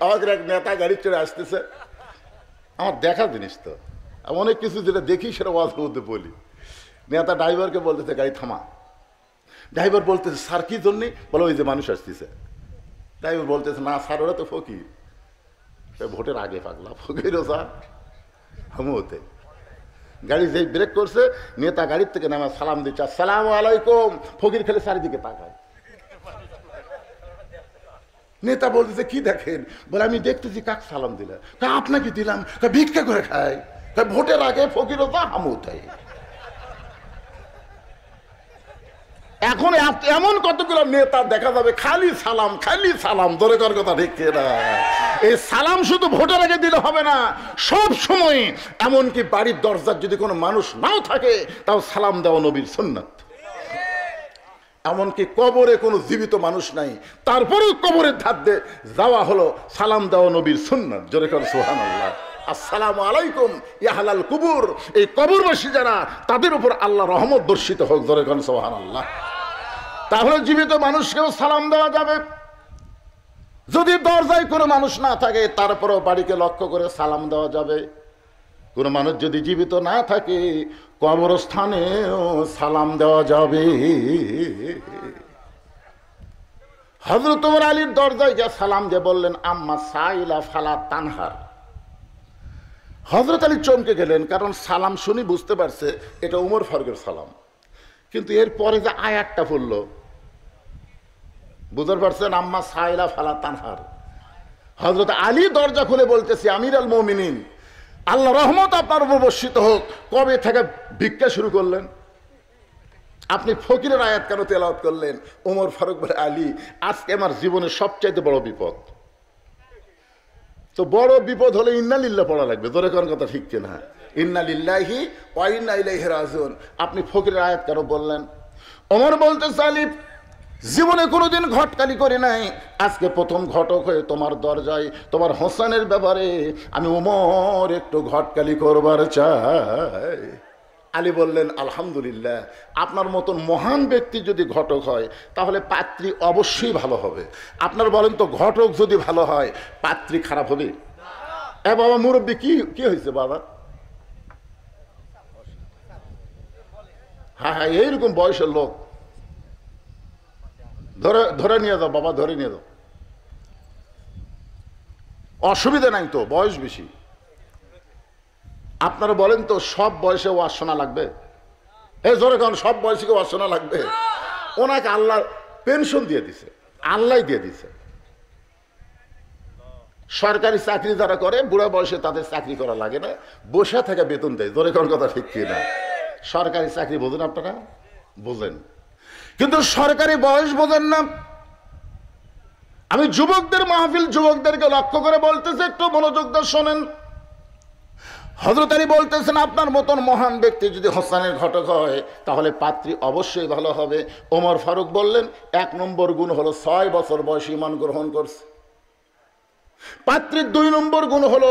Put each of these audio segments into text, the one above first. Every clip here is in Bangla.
আমাদের এক নেতা গাড়ি চড়ে আসতেছে, আমার দেখা জিনিস তো, অনেক কিছু যেটা দেখি সেটা ওয়াজের মধ্যে বলি। নেতা ড্রাইভারকে বলতেছে গাড়ি থামা। ড্রাইভার বলতেছে স্যার কি জন্যে? বলো ওই যে মানুষ আসতেছে। ড্রাইভার বলতেছে না স্যার ওরা তো ফকির। ভোটের আগে পাগলা, ফকিরও স্যার হামুতে। গাড়ি যেই ব্রেক করছে, নেতা গাড়ির থেকে নামা সালাম দিচ্ছে আসসালামু আলাইকুম। ফকির খেলে চারিদিকে তাকায়। নেতা বলতেছে কি দেখেন? বলে আমি দেখতেছি কাক সালাম দিলে। আপনাকে দিলাম, ভিক্ষা করে খায়। ভোটের আগে ফকিরও তা হামুতে। এখন এমন কতগুলো নেতা দেখা যাবে খালি সালাম খালি সালাম, ধরে কর কথা ঠিক না? এই সালাম শুধু ভোটের আগে দিলে হবে না, সব সময়। এমনকি বাড়ির দরজার যদি কোনো মানুষ নাও থাকে তাও সালাম দেওয়া নবীর সুন্নাত। এমনকি কবরে কোনো জীবিত মানুষ নাই, তারপরেও কবরের ধার দিয়ে যাওয়া হলো সালাম দেওয়া নবীর সুন্নাত। জোরে কর সুবহানাল্লাহ। আসসালামু আলাইকুম ইয়া আহলাল কুবুর। এই কবরবাসী যারা, তাদের উপর আল্লাহ রহমত বর্ষিত হোক। জোরে কর সুবহানাল্লাহ। তাহলে জীবিত মানুষকেও সালাম দেওয়া যাবে। যদি দরজায় কোনো মানুষ না থাকে তারপরেও বাড়িকে লক্ষ্য করে সালাম দেওয়া যাবে। কোনো মানুষ যদি জীবিত না থাকে কবরস্থানেও সালাম দেওয়া যাবে। হযরত ওমর আলীর দরজায় গিয়ে সালাম দিয়ে বললেন আম্মা সাইলা ফালা তানহার। হযরত আলী চমকে গেলেন, কারণ সালাম শুনি বুঝতে পারছে এটা উমর ফারুকের সালাম। কিন্তু এরপরে যে আয়াতটা পড়ল, বুঝতে পারছেন? আম্মা সাইলা ফালা তানহার। হযরত আলী দরজা খুলে বলতেছে আমির আল মুমিনিন, আল্লাহ রহমত আপনার উপর বর্ষিত হোক। কবে থেকে ভিক্ষা শুরু করলেন? আপনি ফকিরের আয়াত কেন তেলাওয়াত করলেন? ওমর ফারুক বলে আলী, আজকে আমার জীবনের সবচাইতে বড় বিপদ। তো বড় বিপদ হলে ইন্না লিল্লাহ পড়া লাগবে। জোরে কোন কথা ঠিক কিনা? ইন্না লিল্লাহি ওয়া ইন্না ইলাইহি রাজিউন। আপনি ফকিরের আয়াত কেন বললেন? ওমর বলতেছে আলী, জীবনে কোনোদিন ঘটকালি করে নাই, আজকে প্রথম ঘটক হয়ে তোমার দরজায় তোমার হোসেনের ব্যাপারে আমি ওমর একটু ঘটকালি করবার চাই। আলী বললেন আলহামদুলিল্লাহ, আপনার মতন মহান ব্যক্তি যদি ঘটক হয় তাহলে পাত্রী অবশ্যই ভালো হবে। আপনার বলেন তো, ঘটক যদি ভালো হয় পাত্রী খারাপ হবে? এ বাবা মুরব্বী, কি হয়েছে বাবা? হ্যাঁ হ্যাঁ, এইরকম বয়সের লোক ধরে নিয়ে যাও বাবা, ধরে নিয়ে যাও, অসুবিধা নাই তো, বয়স বেশি। আপনারা বলেন তো, সব বয়সে ওয়াজ শোনা লাগবে? এই জোরে কারণ সব বয়সে ওয়াজ শোনা লাগবে? ওনাকে আল্লাহ পেনশন দিয়ে দিছে, আল্লাহ দিয়ে দিছে। সরকারি চাকরি যারা করে বুড়া বয়সে তাদের চাকরি করা লাগে না, বসে থেকে বেতন দেয়। জোরে কারণ কথা ঠিক কিনা? সরকারি চাকরি বোঝেন আপনারা? বোঝেন, কিন্তু সরকারি বয়স বোঝেন না। আমি যুবকদের মাহফিল, যুবকদেরকে লক্ষ্য করে বলতেছি, একটু মনোযোগ দিয়ে শোনেন। হযরত আলী বলতেছেন আপনার মতন মহান ব্যক্তি যদি হোসেনের ঘটক হয় তাহলে পাত্রী অবশ্যই ভালো হবে। ওমর ফারুক বললেন 1 নম্বর গুণ হলো 6 বছর বয়সে ঈমান গ্রহণ করছে। পাত্রীর 2 নম্বর গুণ হলো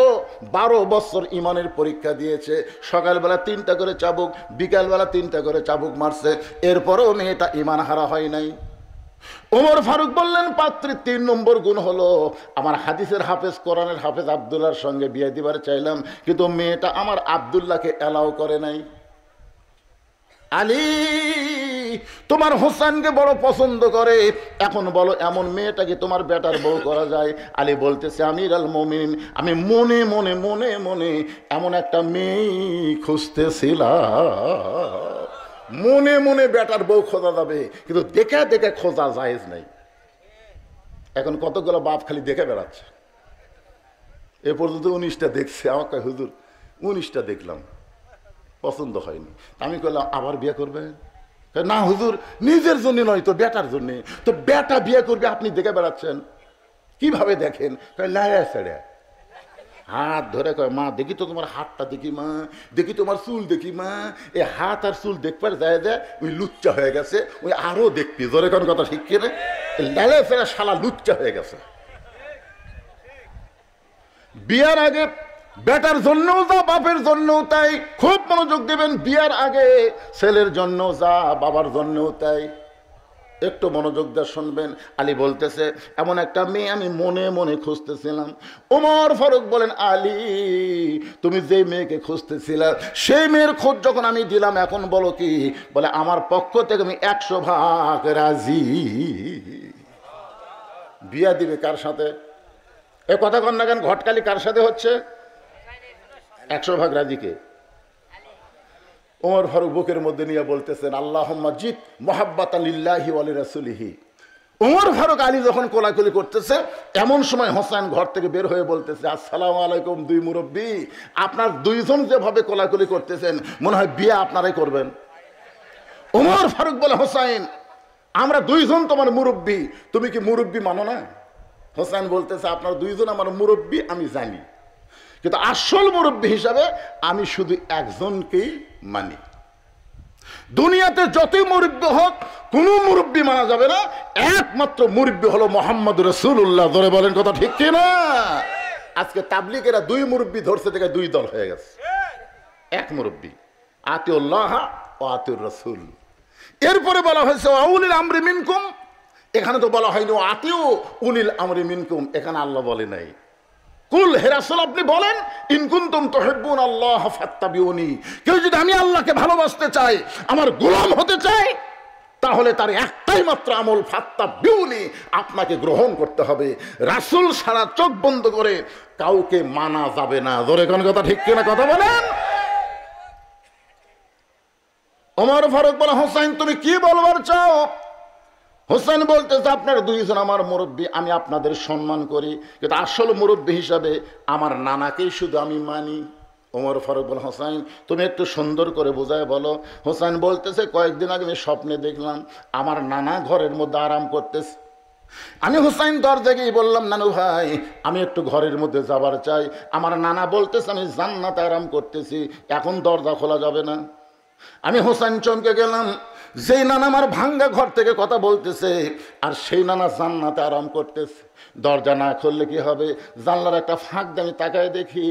12 বছর ঈমানের পরীক্ষা দিয়েছে। সকালবেলা 3টা করে চাবুক, বিকালবেলা 3টা করে চাবুক মারছে, এরপরেও মেয়েটা ঈমান হারা হয় নাই। ওমর ফারুক বললেন পাত্রীর 3 নম্বর গুণ হলো আমার হাদিসের হাফেজ, কোরআনের হাফেজ আব্দুল্লাহর সঙ্গে বিয়ে দিবার চাইলাম, কিন্তু মেয়েটা আমার আব্দুল্লাহকে অ্যালাউ করে নাই। আলী তোমার হোসেনকে বড় পছন্দ করে, এখন বলো এমন মেয়েটাকে তোমার বেটার বউ করা যায়? আলী বলতেছে আমির আল মুমিনিন, আমি মনে মনে মনে মনে এমন একটা মেয়ে খুঁজতেছিলাম। মনে মনে বেটার বউ খোঁজা যাবে, কিন্তু দেখে দেখে খোঁজা জায়েজ নাই। এখন কতগুলো বাপ খালি দেখে বেড়াচ্ছে। এ পর্যন্ত 19টা দেখছে। আমাকে হুজুর 19টা দেখলাম, পছন্দ হয়নি। আমি বললাম আবার বিয়ে করবে? না হুজুর, নিজের জন্য নয় তো বেটার জন্যে। তো বেটা বিয়ে করবে, আপনি দেখে বেড়াচ্ছেন? কিভাবে দেখেন? লায়া ছেড়ে হাত ধরে কয় মা দেখি তো তোমার হাতটা দেখি, মা দেখি তোমার চুল দেখি, মা এই হাত আর চুল দেখবার যায় যায় ওই লুচ্চা হয়ে গেছে, ওই আরো দেখবি। জোরে কোন কথা ঠিক কিনা? লালে ফেরা শালা লুচ্চা হয়ে গেছে। বিয়ার আগে বেটার জন্যও যা, বাপের জন্যও তাই। খুব মনোযোগ দেবেন, বিয়ার আগে ছেলের জন্য যা, বাবার জন্যও তাই। একটু মনোযোগ দিয়ে শুনবেন। আলী বলতেছে, এমন একটা মেয়ে আমি মনে মনে খুঁজতেছিলাম। ওমর ফারুক বলেন, আলী তুমি যে মেয়েকে খুঁজতেছিলে সেই মেয়ের খোঁজ যখন আমি দিলাম, এখন বলো কি? বলে আমার পক্ষ থেকে আমি 100% রাজি। বিয়া দিবে কার সাথে? এ কথা কন না কেন? ঘটকালি কার সাথে হচ্ছে? 100% রাজিকে। ওমর ফারুক বুকের মধ্যে নিয়ে বলতেছেন, আল্লাহুম্মা জিদ মুহাব্বাতান লিল্লাহি ওয়া লিরাসূলিহি। ওমর ফারুক আলী যখন কোলাকুলি করতেছে, এমন সময় হোসেন ঘর থেকে বের হয়ে বলতেছে, আসসালামু আলাইকুম দুই মুরব্বী, আপনার দুইজন যেভাবে কোলাকুলি করতেছেন মনে হয় বিয়ে আপনারাই করবেন। ওমর ফারুক বলে, হোসেন আমরা দুইজন তোমার মুরব্বী, তুমি কি মুরব্বী মানো না? হোসেন বলতেছে, আপনার দুইজন আমার মুরব্বী আমি জানি, কিন্তু আসল মুরব্বী হিসাবে আমি শুধু একজনকেই মানি। দুনিয়াতে যতই মুরব্বী হোক কোন মুরব্বী মানা যাবে না, একমাত্র মুরব্বী হলো মুহাম্মদ রাসূলুল্লাহ। ধরে বলেন কথা ঠিক কি না? আজকে তাবলীগেরা দুই মুরব্বী ধরছে থেকে দুই দল হয়ে গেছে। এক মুরব্বী, আতিউল্লাহ ও আতিউর রাসূল। এরপরে বলা হয়েছে উলিল আমরি মিনকুম, এখানে তো বলা হয়নি আতিউ উলিল আমরি মিনকুম, এখানে আল্লাহ বলে নাই। কুল হে রাসূল আপনি বলেন, ইন কুনতুম তুহিব্বুনাল্লাহ ফাত্তাবিউনি, কেউ যদি আমি আল্লাহকে ভালোবাসতে চাই, আমার গোলাম হতে চাই, তাহলে তার একটাই মাত্র আমল, ফাত্তাবিউনি, আপনাকে গ্রহণ করতে হবে। রাসূল সারা চোখ বন্ধ করে কাউকে মানা যাবে না। জোরে কোন কথা ঠিক কিনা কথা বলেন। ওমর ফারুক বলে, হোসেন তুমি কি বলবার চাও? হোসেন বলতেছে, আপনার দুইজন আমার মুরব্বী, আমি আপনাদের সম্মান করি, কিন্তু আসল মুরব্বী হিসাবে আমার নানাকেই শুধু আমি মানি। ওমর ফারুক বলে, হোসেন তুমি একটু সুন্দর করে বোঝায় বলো। হোসেন বলতেছে, কয়েকদিন আগে আমি স্বপ্নে দেখলাম আমার নানা ঘরের মধ্যে আরাম করতেছে। আমি হোসেন দরজা গিয়ে বললাম, নানু ভাই আমি একটু ঘরের মধ্যে যাবার চাই। আমার নানা বলতেছে আমি জান্নাতে আরাম করতেছি, এখন দরজা খোলা যাবে না। আমি হোসেন চমকে গেলাম, যেই নানা আমার ভাঙ্গা ঘর থেকে কথা বলতেছে আর সেই নানা জান্নাতে আরাম করতেছে। দরজা না খুললে কি হবে? জানলার একটা ফাঁক দিয়ে আমি তাকায় দেখি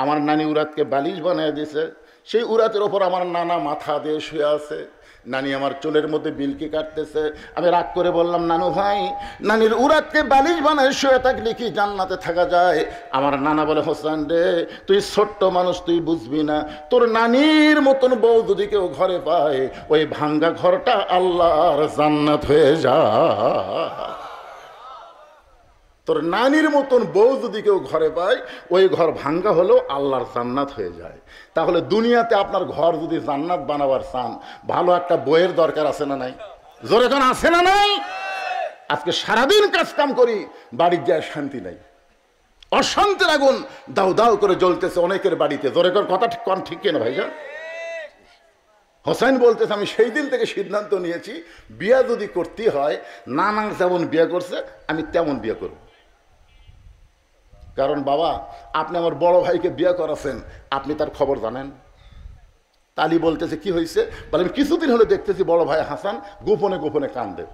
আমার নানি উরাতকে বালিশ বানিয়ে দিছে। সেই উরাতের ওপর আমার নানা মাথা দিয়ে শুয়ে আছে। নানি আমার চুলের মধ্যে বিলকি কাটতেছে। আমি রাগ করে বললাম, নানু ভাই নানির উরাতকে বালিশ বানায় শুয়ে থাকলে কি জান্নাতে থাকা যায়? আমার নানা বলে, হোসেন রে তুই ছোট্ট মানুষ, তুই বুঝবি না। তোর নানির মতন বউ যদি কেউ ঘরে পায়, ওই ভাঙ্গা ঘরটা আল্লাহর জান্নাত হয়ে যায়। তোর নানির মতন বউ যদি কেউ ঘরে পায়, ওই ঘর ভাঙ্গা হলেও আল্লাহর জান্নাত হয়ে যায়। তাহলে দুনিয়াতে আপনার ঘর যদি জান্নাত বানাবার চান, ভালো একটা বইয়ের দরকার আছে না নাই? জোরে কোন আছে না নাই? আজকে সারাদিন কাজ কাম করি, বাড়ির যায় শান্তি নাই, অশান্তির আগুন দাউ দাউ করে জ্বলতেছে অনেকের বাড়িতে। জোরে কোন কথা ঠিক কিনা ভাইজান? হোসেন বলতেছে, আমি সেই দিন থেকে সিদ্ধান্ত নিয়েছি বিয়া যদি করতে হয়, নানা যেমন বিয়ে করছে আমি তেমন বিয়ে করব। কারণ বাবা আপনি আমার বড় ভাইকে বিয়ে করাছেন, আপনি তার খবর জানেন। তালি বলতেছে, কি হয়েছে? বলে, আমি কিছুদিন হলে দেখতেছি বড় ভাই হাসান গোপনে গোপনে কান্দে।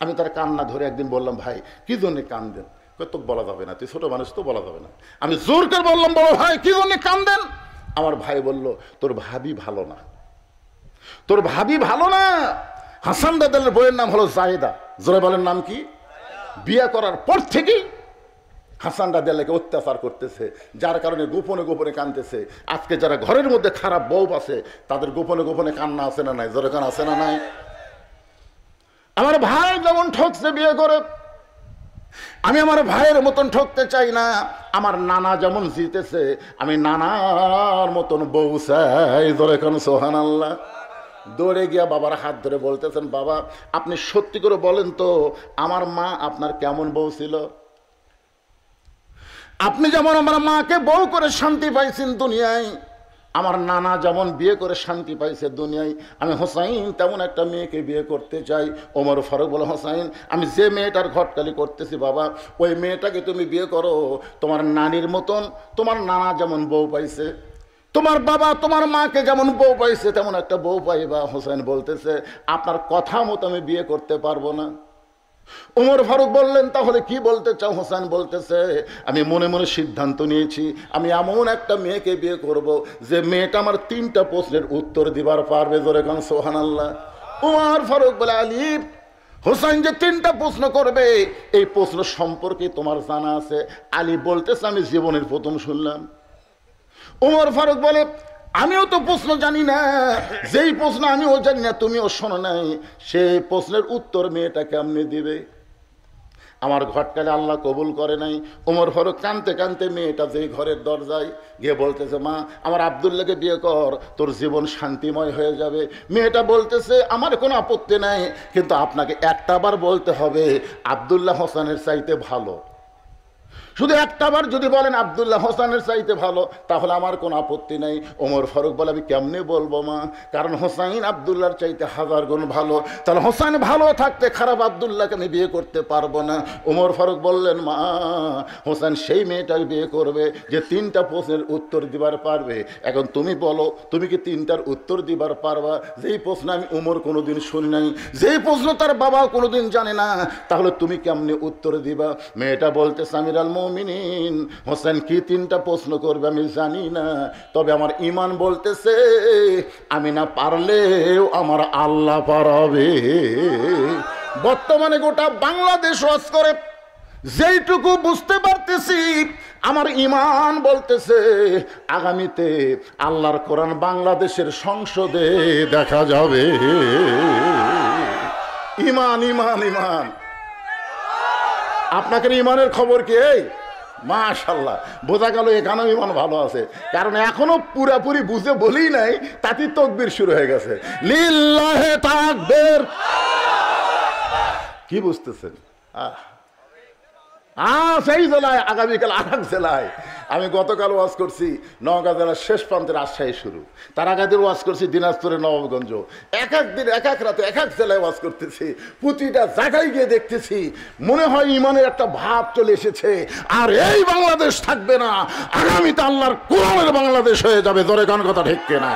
আমি তার কান্না ধরে একদিন বললাম, ভাই কি জন্য কান্দেন? তোকে বলা যাবে না, তুই ছোট মানুষ তো বলা যাবে না। আমি জোর করে বললাম, বড় ভাই কি জন্য কান্দেন? আমার ভাই বলল, তোর ভাবি ভালো না, তোর ভাবি ভালো না। হাসান দাদালের বইয়ের নাম হলো জায়েদা। জোরে বলেন নাম কি? বিয়ে করার পর থেকেই হাসান দাদালকে অত্যাচার করতেছে, যার কারণে গোপনে গোপনে কাঁদতেছে। আজকে যারা ঘরের মধ্যে খারাপ বউ আছে তাদের গোপনে গোপনে কান্না আছে না নাই? জোরে কান আছে না নাই? আমার ভাই যেমন ঠকছে বিয়ে করে, আমি আমার ভাইয়ের মতন ঠকতে চাই না। আমার নানা যেমন জিতেছে, আমি নানার মতন বউ চাই। ধরে কোন সুবহানাল্লাহ। দৌড়ে গিয়া বাবার হাত ধরে বলতেছেন, বাবা আপনি সত্যি করে বলেন তো আমার মা আপনার কেমন বউ ছিল? আপনি যেমন আমার মাকে বউ করে শান্তি পাইছেন দুনিয়ায়, আমার নানা যেমন বিয়ে করে শান্তি পাইছে দুনিয়ায়, আমি হোসাইন তেমন একটা মেয়েকে বিয়ে করতে চাই। ওমর ফারুক বলে, হোসাইন আমি যে মেয়েটার ঘটকালি করতেছি বাবা, ওই মেয়েটাকে তুমি বিয়ে করো। তোমার নানির মতন তোমার নানা যেমন বউ পাইছে, তোমার বাবা তোমার মাকে যেমন বউ পাইছে তেমন একটা বউ পাইবা। হোসেন বলতেছে, আপনার কথা মতো আমি বিয়ে করতে পারবো না। ওমর ফারুক বললেন, তাহলে কি বলতে চাও? হোসেন বলতেছে, আমি মনে মনে সিদ্ধান্ত নিয়েছি আমি এমন একটা মেয়েকে বিয়ে করব যে মেয়েটা আমার 3টা প্রশ্নের উত্তর দিবার পারবে। জোরে কান সুবহানাল্লাহ। উমর ফারুক বলে, আলী হোসেন যে 3টা প্রশ্ন করবে এই প্রশ্ন সম্পর্কে তোমার জানা আছে? আলী বলতেছে, আমি জীবনের প্রথম শুনলাম। উমর ফারুক বলে, আমিও তো প্রশ্ন জানি না, যেই প্রশ্ন আমিও জানি না তুমিও শোনো নাই, সেই প্রশ্নের উত্তর মেয়েটা কেমনে দিবে? আমার ঘটকালে আল্লাহ কবুল করে নাই। উমর ফারুক কানতে কানতে মেয়েটা যেই ঘরের দরজায় গিয়ে বলতেছে, মা আমার আব্দুল্লাহকে বিয়ে কর, তোর জীবন শান্তিময় হয়ে যাবে। মেয়েটা বলতেছে, আমার কোনো আপত্তি নাই, কিন্তু আপনাকে একটাবার বলতে হবে আব্দুল্লাহ হোসেনের চাইতে ভালো। শুধু একটাবার যদি বলেন আব্দুল্লাহ হোসেনের চাইতে ভালো, তাহলে আমার কোনো আপত্তি নাই। ওমর ফারুক বলে, আমি কেমনে বলবো মা, কারণ হোসাইন আব্দুল্লাহর চাইতে 1000 গুণ ভালো, তাহলে হোসাইন ভালো থাকতে খারাপ আব্দুল্লাহকে আমি বিয়ে করতে পারবো না। ওমর ফারুক বললেন, মা হোসেন সেই মেয়েটাই বিয়ে করবে যে 3টা প্রশ্নের উত্তর দিবার পারবে। এখন তুমি বলো, তুমি কি 3টার উত্তর দিবার পারবা? যেই প্রশ্ন আমি উমর কোনোদিন শুনি নাই, যেই প্রশ্ন তার বাবাও কোনোদিন জানে না, তাহলে তুমি কেমনে উত্তর দিবা? মেয়েটা বলতেছে, আমিরুল মুমিনিন হোসেন কি 3টা প্রশ্ন করবে আমি জানি না, তবে আমার ঈমান বলতেছে আমি না পারলেও আমার আল্লাহ পারাবে। বর্তমানে গোটা বাংলাদেশ ওয়াজ করে, যেইটুকু বুঝতে পারতেছি আমার ঈমান বলতেছে আগামীতে আল্লাহর কোরআন বাংলাদেশের সংসদে দেখা যাবে। ঈমান ঈমান ঈমান। আপনাদের ঈমানের খবর কি? মাশাআল্লাহ, বোঝা গেল এখানেও ঈমান ভালো আছে, কারণ এখনো পুরাপুরি বুঝে বলি নাই, তাতেই তাকবীর শুরু হয়ে গেছে। লিল্লাহে তাকবীর। কি বুঝতেছেন? সেই জেলায় আগামীকাল আরেক জেলায়। আমি গতকাল ওয়াজ করছি নওগাঁ জেলার শেষ প্রান্তে রাজশাহী শুরু, তার আগে দিন ওয়াজ করছি দিনাজপুরের নবাবগঞ্জ। এক এক দিন এক এক রাতে এক এক জেলায় ওয়াজ করতেছি, প্রতিটা জায়গায় গিয়ে দেখতেছি মনে হয় ইমানের একটা ভাব চলে এসেছে, আর এই বাংলাদেশ থাকবে না, আগামীতে আল্লাহর কোরআনের বাংলাদেশ হয়ে যাবে। ধরে গান কথা ঠিক কিনা?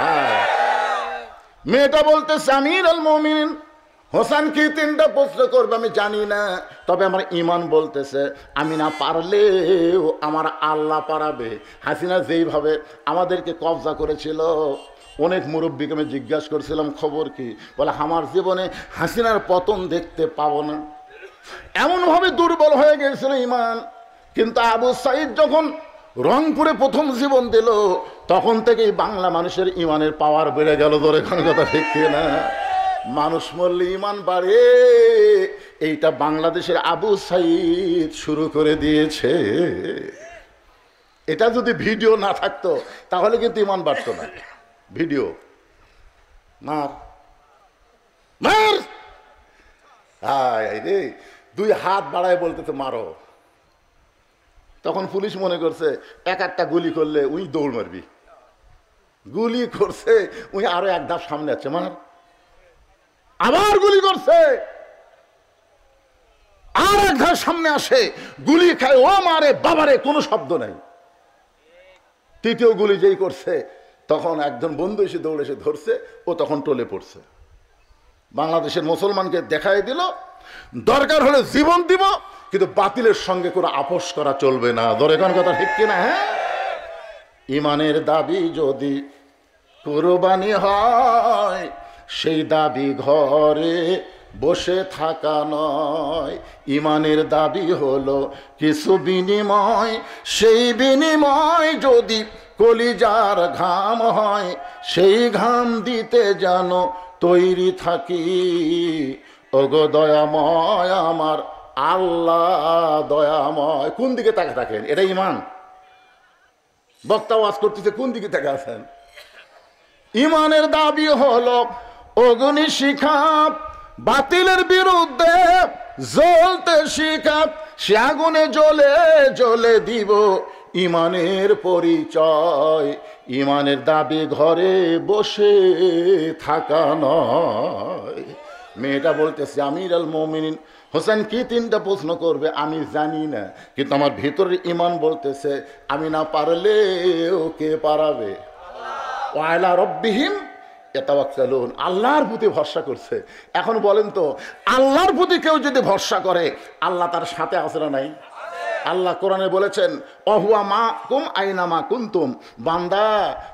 মেয়েটা বলতেছে, আমিরুল মুমিনিন হোসেন কি 3টা প্রশ্ন করবে আমি জানি না, তবে আমার ঈমান বলতেছে আমি না পারলেও আমার আল্লাহ পারাবে। হাসিনা যেইভাবে আমাদেরকে কবজা করেছিল, অনেক মুরব্বীকে আমি জিজ্ঞাসা করছিলাম খবর কি, বলে আমার জীবনে হাসিনার পতন দেখতে পাবো না, এমনভাবে দুর্বল হয়ে গিয়েছিল ঈমান। কিন্তু আবু সাঈদ যখন রংপুরে প্রথম জীবন দিল, তখন থেকেই বাংলা মানুষের ঈমানের পাওয়ার বেড়ে গেল। ধরে কোনো কথা ঠিক না? মানুষ মরলে ঈমান বাড়ে, এইটা বাংলাদেশের আবু সাঈদ শুরু করে দিয়েছে। এটা যদি ভিডিও না থাকতো তাহলে কিন্তু ঈমান বাড়তো না। ভিডিও মার মার, রে 2 হাত বাড়ায় বলতেছে মারো। তখন পুলিশ মনে করছে একটা গুলি করলে উই দৌড় মারবি, গুলি করছে উই আরো 1 ধাপ সামনে আছে, মার। আবার গুলি করছে, আর 1 ধাপ সামনে আসে, গুলি খায়, ও মারে বাবারে, কোনো শব্দ নাই। 3য় গুলি যেই করছে, তখন একজন বন্ধু এসে দৌড়ে এসে ধরছে, ও তখন টলে পড়ছে। বাংলাদেশের মুসলমানকে দেখাই দিল দরকার হলে জীবন দিব, কিন্তু বাতিলের সঙ্গে কোনো আপোষ করা চলবে না। ধরে কোন কথা ঠিক কিনা? হ্যাঁ, ঈমানের দাবি যদি কুরবানি হয়, সেই দাবি ঘরে বসে থাকা নয়। ঈমানের দাবি হলো কিছু বিনিময়, সেই বিনিময় যদি কলিজার ঘাম হয়, সেই ঘাম দিতে যেন তৈরি থাকি। ওগো দয়াময় আমার আল্লাহ দয়াময়। কোন দিকে তাকে থাকেন? এটা ঈমান। বক্তা ওয়াজ করতেছে, কোন দিকে তাকে আছেন? ঈমানের দাবি হলো অগ্নি শিখা, বাতিলের বিরুদ্ধে জ্বলতে শিখা, সে আগুনে জ্বলে জ্বলে দিব ঈমানের পরিচয়। ঈমানের দাবি ঘরে বসে থাকা নয়। মেয়েটা বলতেছে, আমিরুল মুমিনিন হোসেন কি 3টা প্রশ্ন করবে আমি জানি না, কিন্তু আমার ভিতরের ঈমান বলতেছে আমি না পারলেও কে পারাবে? ওয়ালা রব্বিহিম ইয়াতাওয়াক্কালুন, আল্লাহর প্রতি ভরসা করছে। এখন বলেন তো, আল্লাহর প্রতি কেউ যদি ভরসা করে, আল্লাহ তার সাথে আছে না নাই? আল্লাহ কোরআনে বলেছেন অহুয়া মা কুম আইনা মা কুনতুম, বান্দা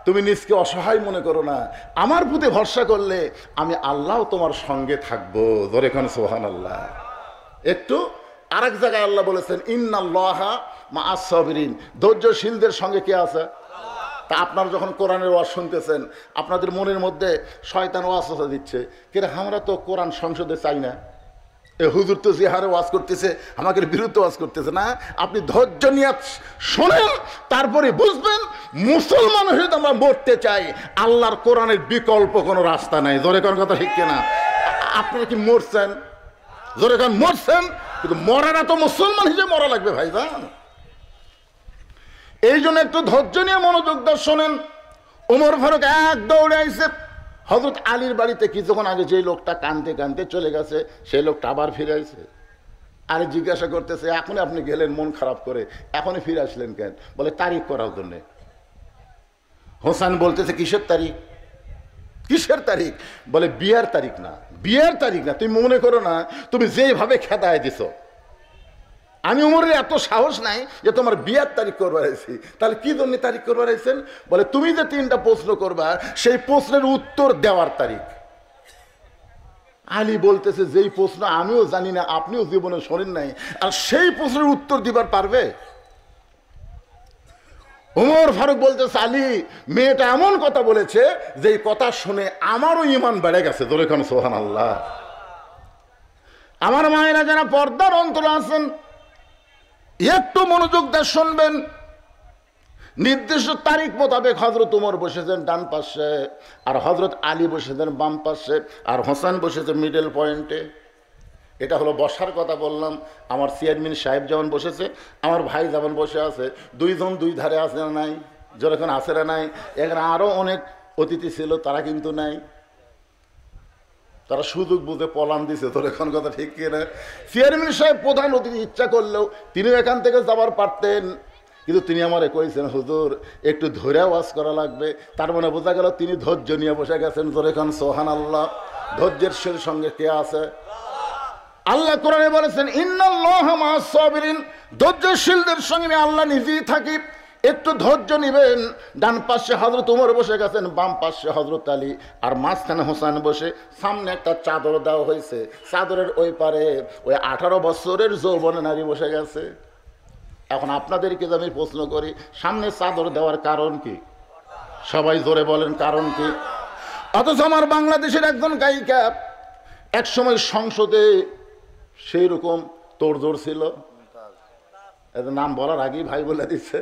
তুমি নিজকে অসহায় মনে করো না, আমার প্রতি ভরসা করলে আমি আল্লাহ তোমার সঙ্গে থাকবো। জোরে খান সুবহানাল্লাহ। একটু আরেক জায়গায় আল্লাহ বলেছেন ইন্নাল্লাহা মা'আস সাবিরিন, ধৈর্যশীলদের সঙ্গে কে আছে? তা আপনারা যখন কোরআনের ওয়াজ শুনতেছেন আপনাদের মনের মধ্যে শয়তান ওয়াসওয়াসা দিচ্ছে, কিরে আমরা তো কোরআন সংসদে চাই না, এ হুজুর তো যে হারে ওয়াজ করতেছে আমাদের বিরুদ্ধে ওয়াজ করতেছে না। আপনি ধৈর্য নিয়ে শোনেন, তারপরে বুঝবেন মুসলমান হয়ে আমরা মরতে চাই, আল্লাহর কোরআনের বিকল্প কোনো রাস্তা নাই। জোরে কোন কথা ঠিক কিনা? আপনারা কি মরছেন? জোরে কোন মরছেন? কিন্তু মরাটা তো মুসলমান হিসেবে মরা লাগবে ভাইজান। এই জন্য একটু ধৈর্য নিয়ে মনোযোগ দিয়ে শোনেন। ওমর ফারুক এক দৌড়ে আইছে হযরত আলীর বাড়িতে। কিছুক্ষণ আগে যে লোকটা কাঁদতে কাঁদতে চলে গেছে সেই লোকটা আবার ফিরে আসছে। আলী জিজ্ঞাসা করতেছে এখনই আপনি গেলেন মন খারাপ করে, এখনই ফিরে আসলেন কেন? বলে তারিখ করার জন্য। হোসেন বলতেছে কিসের তারিখ? কিসের তারিখ? বলে বিয়ের তারিখ না, বিয়ের তারিখ না। তুমি মনে করো না তুমি যেভাবে খেদায় দিছো, আমি উমরের এত সাহস নাই যে তোমার বিয়ার তারিখ করবার আইছি। তাহলে কি জন্য তারিখ করবার আইছেন? বলে তুমি যে 3টা প্রশ্ন করবা সেই প্রশ্নের উত্তর দেওয়ার তারিখ। আলী বলতেছে যেই প্রশ্ন আমিও জানি না, আপনিও জীবনে শোনেন নাই, আর সেই প্রশ্নের উত্তর দিবার পারবে? ওমর ফারুক বলতেছে আলী মেয়েটা এমন কথা বলেছে যে কথা শুনে আমারও ঈমান বেড়ে গেছে। জোরে কোন সুবহানাল্লাহ। আমার মায়েরা যারা পর্দার অন্তরে আছেন একটু মনোযোগ দিয়ে শুনবেন। নির্দিষ্ট তারিখ মোতাবেক হযরত ওমর বসেছেন ডান পাশে, আর হযরত আলী বসেছেন বাম পাশে, আর হোসেন বসেছে মিডল পয়েন্টে। এটা হলো বসার কথা বললাম। আমার চেয়ারম্যান সাহেব যেমন বসেছে, আমার ভাই যেমন বসে আছে, দুইজন দুই ধারে আছে না নাই? যেরকম আছে না নাই? এখানে আরও অনেক অতিথি ছিল, তারা কিন্তু নাই, তারা সুযোগ বুঝে পলান দিছে। তোর এখন কথা ঠিক কিনা? চেয়ারম্যান সাহেব প্রধান অতিথি, ইচ্ছা করলেও তিনি এখান থেকে যাবার পারতেন, কিন্তু তিনি আমারে কইছেন হুজুর একটু ধৈর্য ওয়াজ করা লাগবে। তার মানে বোঝা গেল তিনি ধৈর্য নিয়ে বসে গেছেন। তোর এখন সুবহানাল্লাহ। ধৈর্যের সঙ্গে কে আছে? আল্লাহ কোরআনে বলেছেন ইন্নাল্লাহা মা'আস সাবিরিন, ধৈর্যশীলদের সঙ্গে আমি আল্লাহ নিজেই থাকি। একটু ধৈর্য নিবেন। ডান পাশে হযরত ওমর বসে গেছেন, বাম পাশে হযরত আলী, আর মাঝখানে হোসেন বসে। সামনে একটা চাদর দেওয়া হয়েছে, চাদরের ওই পারে ওই 18 বছরের যৌবনে নারী বসে গেছে। এখন আপনাদেরকে আমি প্রশ্ন করি, সামনে চাদর দেওয়ার কারণ কি? সবাই জোরে বলেন কারণ কি? অথচ আমার বাংলাদেশের একজন গায়িকা একসময় সংসদে সেই রকম তোড়জোড় ছিল, এদের নাম বলার আগেই ভাই বলে দিচ্ছে,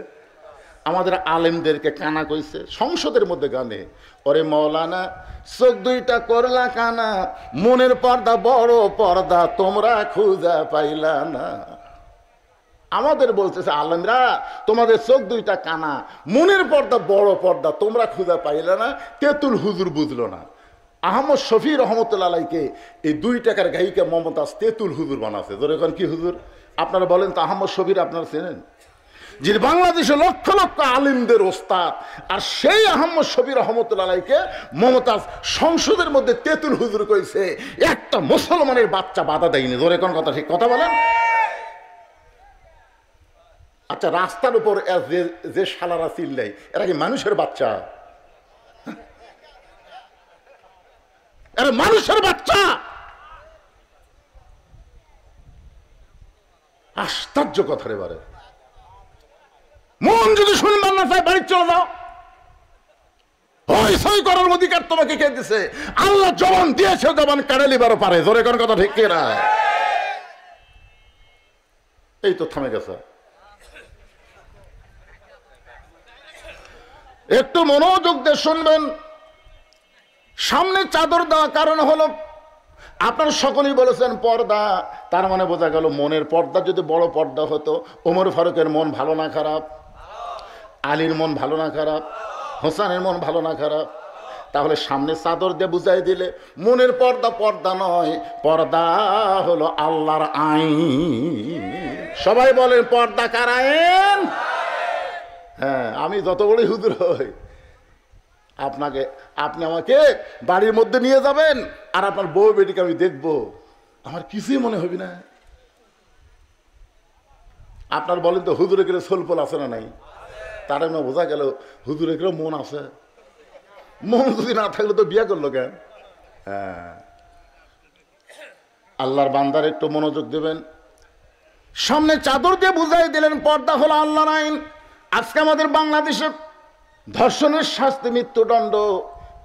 আমাদের আলেমদেরকে কানা কইছে সংসদের মধ্যে গানে, ওরে মৌলানা চোখ দুইটা করলা কানা, মনের পর্দা বড় পর্দা তোমরা খুঁজা পাইলা না। আমাদের বলতেছে আলেমরা তোমাদের চোখ দুইটা কানা, মনের পর্দা বড় পর্দা তোমরা খুঁজা পাইলা না। তেতুল হুজুর বুঝলো না। আহমদ শফি রহমতুল্লাহ আলাইকে এই 2 টাকার গায়িকা মমতাজ তেতুল হুজুর বানাচ্ছে। ধরে কি হুজুর? আপনারা বলেন তো আহমদ শফির আপনারা চেনেন? যিনি বাংলাদেশে লক্ষ লক্ষ আলিমদের ওস্তাদ, আর সেই আহমদ শফি রহমতুল্লাহ আলাইকে মমতাজ সংসদের মধ্যে তেতুল হুজুর কইছে, একটা মুসলমানের বাচ্চা বাধা দেয়নি। ধরে কোন কথা ঠিক কথা বলেন? আচ্ছা রাস্তার উপর যে শালারা চিল্লাই এরা কি মানুষের বাচ্চা? এরা মানুষের বাচ্চা? আশ্চর্য কথা রে বারে। মন যদি শুনবার না চাই বাড়ি চলে যাও। সই করার অধিকার তোমাকে কে দিছে? আল্লাহ জবান দিয়েছে, জবান কেড়ে লিবারও পারে। জোরে কোন কথা ঠিক কিনা? এই তো থামে গেছে। একটু মনোযোগ দিয়ে শুনবেন। সামনে চাদর দেওয়া কারণ হলো আপনারা সকলেই বলেছেন পর্দা, তার মানে বোঝা গেল মনের পর্দা যদি বড় পর্দা হতো, ওমর ফারুকের মন ভালো না খারাপ? আলীর মন ভালো না খারাপ? হোসেনের মন ভালো না খারাপ? তাহলে সামনে চাদর দিয়ে বুঝাই দিলে মনের পর্দা পর্দা নয়, পর্দা হলো আল্লাহর আইন। সবাই বলেন পর্দা কার আইন? হ্যাঁ, আমি যত বড় হুজুর হই, আপনি আমাকে বাড়ির মধ্যে নিয়ে যাবেন আর আপনার বউ বেটিকে আমি দেখবো, আমার কিছুই মনে হবে না। আপনার বলেন তো হুজুরে গেলে সোলপোল আছে না নাই? তার না বোঝা গেল হুজুরে গেলে মন আছে। মন যদি না থাকলে তো বিয়ে করলো কেন? হ্যাঁ, আল্লাহর বান্দার একটু মনোযোগ দেবেন। সামনে চাদর দিয়ে বুঝাই দিলেন পর্দা হলো আল্লাহর আইন। আজকে আমাদের বাংলাদেশে ধর্ষণের শাস্তি মৃত্যুদণ্ড,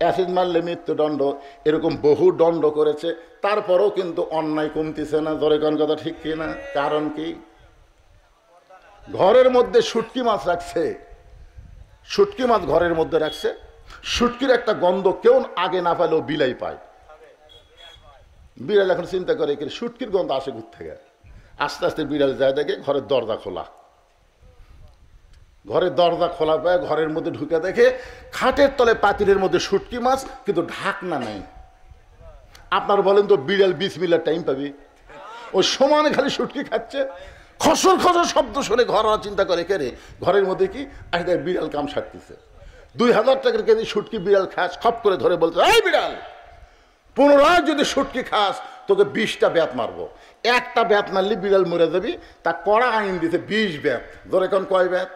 অ্যাসিড মারলে মৃত্যুদণ্ড, এরকম বহু দণ্ড করেছে, তারপরেও কিন্তু অন্যায় কমতিছে না। জোরে কোন কথা ঠিক কি না? কারণ কি? ঘরের মধ্যে শুটকি মাছ রাখছে, শুটকি মাছ ঘরের মধ্যে রাখছে, শুটকির একটা গন্ধ কেউ আগে না পেলেও বিলাই পায়। বিড়াল এখন চিন্তা করে শুটকির গন্ধ আসে কোথা থেকে। আস্তে আস্তে বিড়াল যায় দেখে ঘরের দরজা খোলা, ঘরের দরজা খোলা পায়, ঘরের মধ্যে ঢুকে দেখে খাটের তলে পাতিলের মধ্যে শুটকি মাছ, কিন্তু ঢাকনা নেই। আপনার বলেন তো বিড়াল 20 মিনিট টাইম পাবি? ওই সমানে খালি শুটকি খাচ্ছে, খসর খসর শব্দ শুনে ঘর চিন্তা করে কে রে ঘরের মধ্যে কি আসলে বিড়াল কাম সারতেছে। 2000 টাকার কেজি শুটকি বিড়াল খাস, খপ করে ধরে বলছে এই বিড়াল, পুনরায় যদি শুটকি খাস তোকে 20টা ব্যাত মারবো। একটা ব্যাত মারলি বিড়াল মরে যাবি, তা কড়া আইন দিতে 20 ব্যাত। ধরে এখন কয় ব্যাত?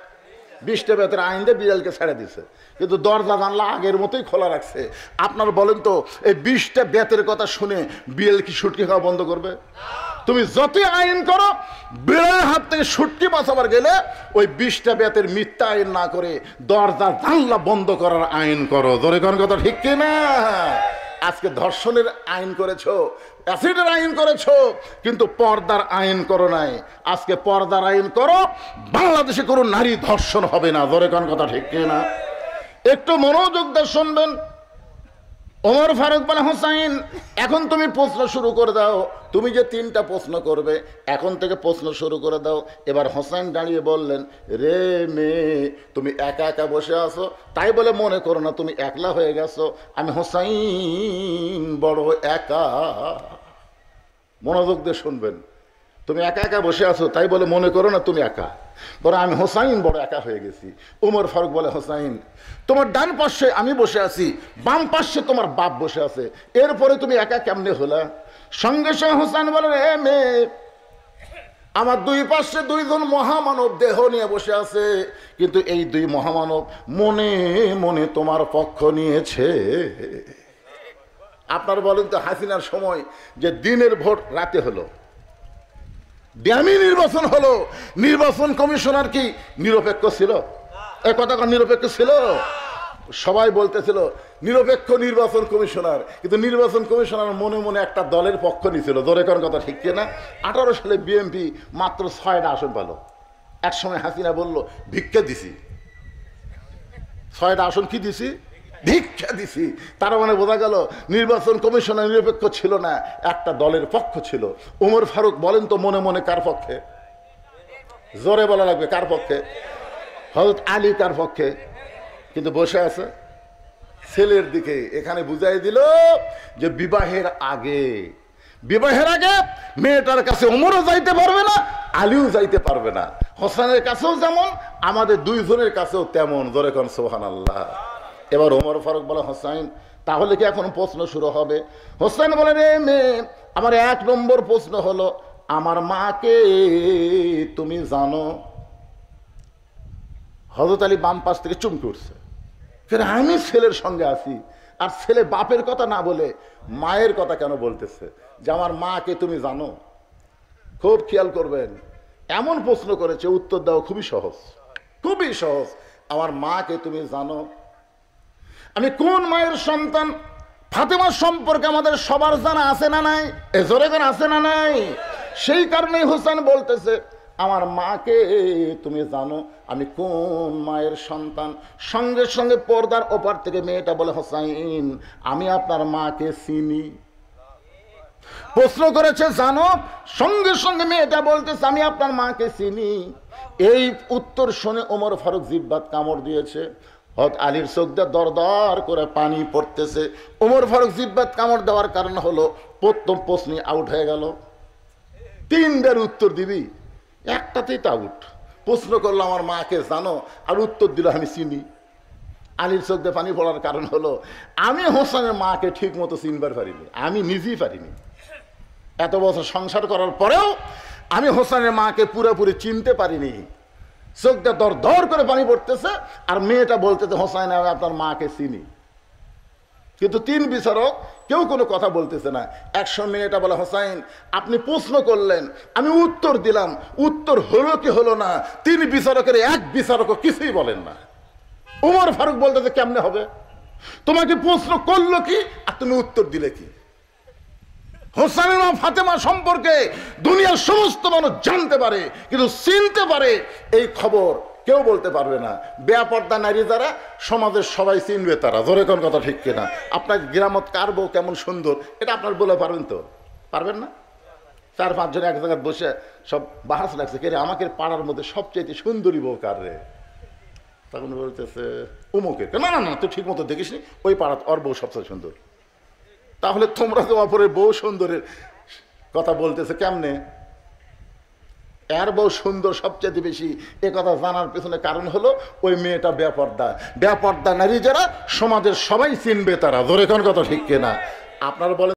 20টা ব্যাতের আইন দিয়ে বিড়ালকে ছেড়ে দিছে, কিন্তু দরজা জানলা আগের মতোই খোলা রাখছে। আপনার বলেন তো এই 20টা ব্যাতের কথা শুনে বিড়াল কি শুটকি খাওয়া বন্ধ করবে? তুমি যতই আইন করো, বিড়ালের হাত থেকে শুটকি বাঁচাবার গেলে ওই 20টা ব্যাতের মিথ্যা আইন না করে দরজা জানলা বন্ধ করার আইন করো। ধরে কোন কথা ঠিক কিনা? আজকে ধর্ষণের আইন করেছো, অ্যাসিডের আইন করেছো, কিন্তু পর্দার আইন করো নাই। আজকে পর্দার আইন করো, বাংলাদেশে কোনো নারী ধর্ষণ হবে না। ধরে কোন কথা ঠিক কিনা? একটু মনোযোগ দিয়ে শুনবেন। ওমর ফারুক বলে হোসাইন এখন তুমি প্রশ্ন শুরু করে দাও, তুমি যে 3টা প্রশ্ন করবে এখন থেকে প্রশ্ন শুরু করে দাও। এবার হোসাইন দাঁড়িয়ে বললেন রে মেয়ে, তুমি একা একা বসে আছো, তাই বলে মনে করো না তুমি একলা হয়ে গেছো। আমি হোসাইন বড় একা। মনোযোগ দিয়ে শুনবেন। তুমি একা একা বসে আছো তাই বলে মনে করো না তুমি একা, বরং আমি হোসাইন বড় একা হয়ে গেছি। ওমর ফারুক বলে হোসাইন তোমার ডান পাশে আমি বসে আছি, বাম পাশে তোমার বাপ বসে আছে, এরপরে তুমি একা কেমনে হলা? সঙ্গে সঙ্গে হোসাইন বলে রে মেয়ে, আমার 2 পাশে 2 জন মহামানব দেহ নিয়ে বসে আছে, কিন্তু এই 2 মহামানব মনে মনে তোমার পক্ষ নিয়েছে। আপনার বলেন তো হাসিনার সময় যে দিনের ভোট রাতে হলো, ড্যামি নির্বাচন হলো, নির্বাচন কমিশনার কি নিরপেক্ষ ছিল? এই কথা নিরপেক্ষ ছিল? সবাই বলতেছিল নিরপেক্ষ নির্বাচন কমিশনার, কিন্তু নির্বাচন কমিশনার মনে মনে একটা দলের পক্ষ নিছিল। জোরে কোন কথা ঠিক না? 18 সালে বিএনপি মাত্র 6টা আসন পেল। এক সময় হাসিনা বলল ভিক্ষা দিছি, 6টা আসন কি দিছি? ভিক্ষা দিছি। তার মানে বোঝা গেল নির্বাচন কমিশনার নিরপেক্ষ ছিল না, একটা দলের পক্ষ ছিল। ওমর ফারুক বলেন তো মনে মনে কার পক্ষে? জোরে বলা লাগবে, কার পক্ষে? হযরত আলী কার পক্ষে? কিন্তু বসে আছে ছেলের দিকে। এখানে বুঝাই দিল যে বিবাহের আগে মেয়েটার কাছে ওমরও যাইতে পারবে না, আলীও যাইতে পারবে না। হোসেনের কাছেও যেমন, আমাদের 2 জনের কাছেও তেমন। জোরে কোন সুবহানাল্লাহ। এবার ওমর ফারুক বলে হোসাইন তাহলে কি এখন প্রশ্ন শুরু হবে? হোসেন বলে রে মেয়ে, আমার 1 নম্বর প্রশ্ন হলো আমার মাকে তুমি জানো? হযরত আলী বাম পাশ থেকে চুমকে উঠছে, আমি ছেলের সঙ্গে আছি, আর ছেলে বাপের কথা না বলে মায়ের কথা কেন বলতেছে যে আমার মাকে তুমি জানো? খুব খেয়াল করবেন, এমন প্রশ্ন করেছে উত্তর দেওয়া খুবই সহজ, খুবই সহজ। আমার মাকে তুমি জানো? আমি কোন মায়ের সন্তান? ফাতেমা সম্পর্কে আমাদের সবার জানা আছে না নাই? জোরে করে আছে না নাই? সেই কারণেই হোসেন বলতেছে আমার মাকে তুমি জানো, আমি কোন মায়ের সন্তান? সঙ্গে সঙ্গে পর্দার ওপার থেকে মেয়েটা বলে হোসাইন আমি আপনার মাকে চিনি। প্রশ্ন করেছে জানো, সঙ্গে সঙ্গে মেয়েটা বলতেছে আমি আপনার মাকে চিনি। এই উত্তর শুনে ওমর ফারুক জিহ্বাত কামড় দিয়েছে। হযরত আলীর চোখ দিয়ে দরদর করে পানি পড়তেছে। ওমর ফারুক জিহ্বাত কামড় দেওয়ার কারণ হলো প্রথম প্রশ্নে আউট হয়ে গেল। 3বার উত্তর দিবি, একটাতেই তো আউট। প্রশ্ন করলো আমার মাকে জানো, আর উত্তর দিল আমি চিনি। আলীর চোখ দিয়ে পানি পড়ার কারণ হলো আমি হোসেনের মাকে ঠিক মতো চিনবার পারিনি, আমি নিজেই পারিনি। এত বছর সংসার করার পরেও আমি হোসেনের মাকে পুরোপুরি চিনতে পারিনি। চোখটা দর দর করে পানি পড়তেছে, আর মেয়েটা বলতেছে হোসেন আমি আপনার মাকে চিনি। কিন্তু তিন বিচারক কেউ কোনো কথা বলতেছে না। একসময় মেয়েটা বলে হোসেন আপনি প্রশ্ন করলেন, আমি উত্তর দিলাম, উত্তর হলো কি হলো না, তিন বিচারকের এক বিচারকও কিছুই বলেন না। উমর ফারুক বলতেছে কেমনে হবে, তোমাকে প্রশ্ন করলো কি আর তুমি উত্তর দিলে কি? হোসেনের মা ফাতেমা সম্পর্কে দুনিয়ার সমস্ত মানুষ জানতে পারে, কিন্তু চিনতে পারে এই খবর কেউ বলতে পারবে না। বেপর্দা নারী যারা, সমাজের সবাই চিনবে তারা। জোরে কোন কথা ঠিক কিনা? আপনার গ্রামত কার বউ কেমন সুন্দর এটা আপনার বলে পারবেন তো? পারবেন না। 4-5 জন এক জায়গায় বসে সব বাহাস লাগছে, কে রে আমাকে পাড়ার মধ্যে সবচেয়ে সুন্দরী বউ কার রে? তখন বলতেছে উমুকের। না না না, তুই ঠিক মতো দেখিসনি, ওই পাড়া ওর বউ সবচেয়ে সুন্দর। তাহলে তোমরা তো অপরের বউ সুন্দরের কথা বলতেছে কেমনে? এর বউ সুন্দর সবচেয়ে বেশি, এ কথা জানার পেছনে কারণ হলো ওই মেয়েটা বেপর্দা। বেপর্দা নারী যারা, সমাজের সবাই চিনবে তারা। জোরে কোন কথা ঠিক কিনা? আপনারা বলেন